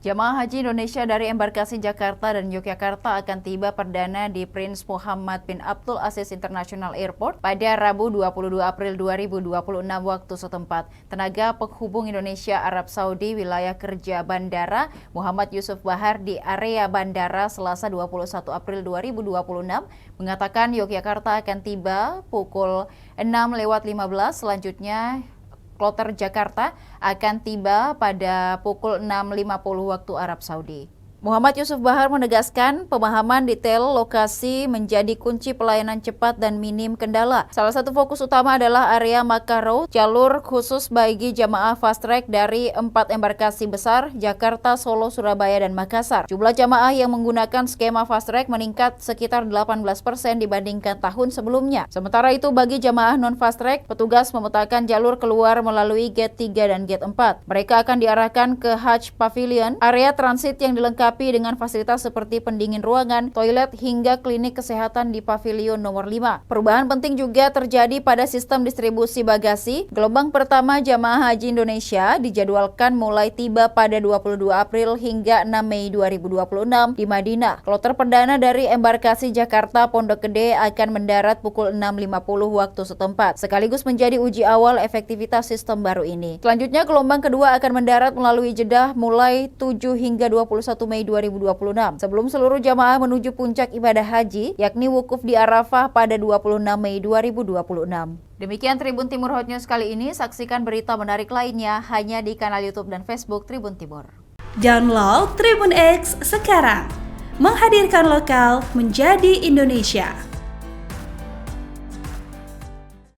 Jemaah Haji Indonesia dari embarkasi Jakarta dan Yogyakarta akan tiba perdana di Prince Muhammad bin Abdul Aziz International Airport pada Rabu 22 April 2026 waktu setempat. Tenaga penghubung Indonesia Arab Saudi wilayah kerja bandara Muhammad Yusuf Bahar di area bandara Selasa 21 April 2026 mengatakan Yogyakarta akan tiba pukul 6:15. Selanjutnya Kloter Jakarta akan tiba pada pukul 6.50 waktu Arab Saudi. Muhammad Yusuf Bahar menegaskan pemahaman detail lokasi menjadi kunci pelayanan cepat dan minim kendala. Salah satu fokus utama adalah area Makkah Road, jalur khusus bagi jamaah fast track dari 4 embarkasi besar, Jakarta, Solo, Surabaya, dan Makassar. Jumlah jamaah yang menggunakan skema fast track meningkat sekitar 18% dibandingkan tahun sebelumnya. Sementara itu bagi jamaah non-fast track, petugas memetakan jalur keluar melalui gate 3 dan gate 4. Mereka akan diarahkan ke Hajj Pavilion, area transit yang dilengkapi dengan fasilitas seperti pendingin ruangan, toilet, hingga klinik kesehatan di pavilion nomor 5. Perubahan penting juga terjadi pada sistem distribusi bagasi. Gelombang pertama jamaah haji Indonesia dijadwalkan mulai tiba pada 22 April hingga 6 Mei 2026 di Madinah. Kloter perdana dari embarkasi Jakarta Pondok Gede akan mendarat pukul 6.50 waktu setempat, sekaligus menjadi uji awal efektivitas sistem baru ini. Selanjutnya, gelombang kedua akan mendarat melalui Jeddah mulai 7 hingga 21 Mei 2026 sebelum seluruh jamaah menuju puncak ibadah haji yakni wukuf di Arafah pada 26 Mei 2026. Demikian Tribun Timur Hot News kali ini. Saksikan berita menarik lainnya hanya di kanal YouTube dan Facebook Tribun Timur. Download Tribun X sekarang, menghadirkan lokal menjadi Indonesia.